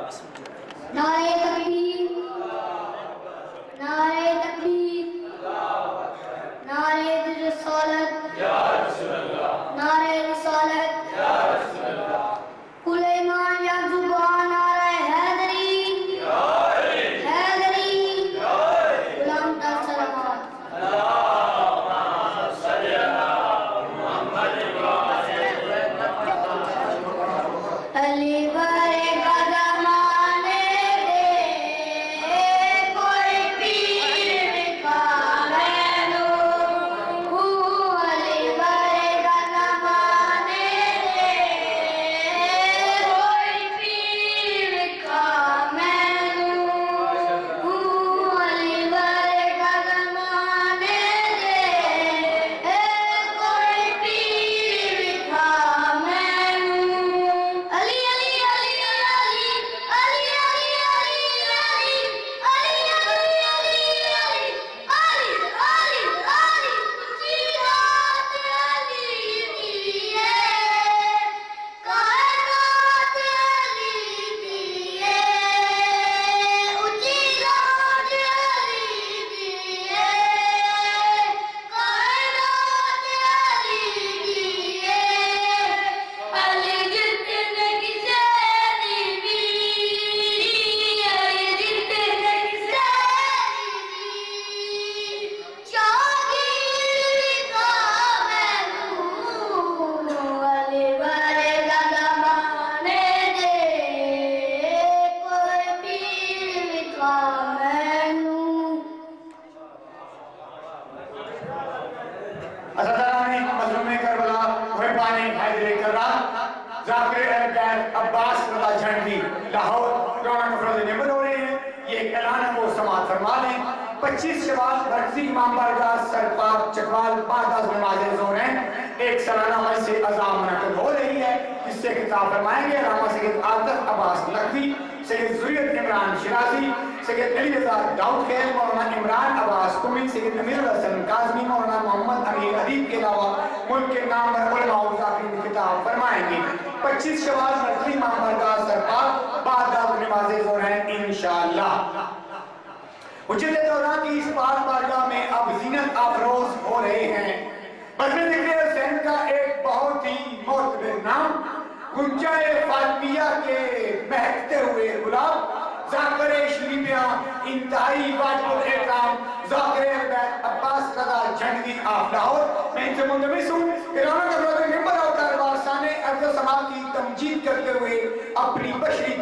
नारे तकबीर, नारे तकबीर, नारे रिसालत, नारे रिसालत, कुल ईमान या जुबान, नारे हैदरी, हैदरी, गुलाम का सलावत। अली बरे का ज़माने दे, कोई पीर का मैनू, अली बरे का ज़माने दे, कोई पीर का मैनू, अली बरे का ज़माने दे, कोई पीर का मैनू। अली अली अली अली अली अली अली अली अली अली अली अली अली जिहाद अली दिए, कायनात अली दिए, जिहाद अली दिए, कायनात अली दिए, अली जितने किसे दी, अली जितने किसे दी, जागीर का मैनू, अली बरे का ज़माने दे, कोई पीर का मैनू। असदानी मज़लूम करबला रहबानी हैदर कररा जाकिर अहमद अब्बास रज़ा झंडी लाहौर रौनक अफरोज़ निमर हो रहे हैं। ये एक ऐलान है वो समाअत फरमा लें। 25 शवाल मरकज़ी इमाम बारगाह सरपाक चकवाल 5 नमाज़ें ज़ोर हैं। एक सालाना मजलिस अज़ाम मुनक़िद हो रही है जिससे खिताब फरमाएंगे रामा सैयद आतिफ अब्बास नकवी, सैयद ज़ुरियत इमरान शिराजी, सैयद अली रज़ा दाऊद खैर, मौलाना इमरान अब्बास कुमी, सैयद अमीर हसन काज़मी, मौलाना मोहम्मद अमीर अदीब के अलावा मुल्क के नामवर उलमा व ज़ाकिरीन खिताब फरमाएंगे। 25 शवाल मरकज़ी इमाम बारगाह सरपाक 5 नमाज़ें ज़ोर हैं इंशाअल्लाह। उजले दौरान की इस पाक बारगाह में अब ज़ीनत अफरोज़ हो रहे हैं। बज़्म ज़िक्र हुसैन का एक बहुत ही मोतबर नाम गुंजाए फातिमिया के महकते हुए गुलाब ज़ाकिर शरीफिया इंतहाई वाजिबुल एहतराम ज़ाकिर अहमद अब्बास रज़ा झंडी ऑफ लाहौर। मैं इनसे मुंतमिस हूँ कि रौनक अफरोज़ निंबर और कारवार साने अर्ज़ समाअत की तमजीद करते हुए अपनी बशरी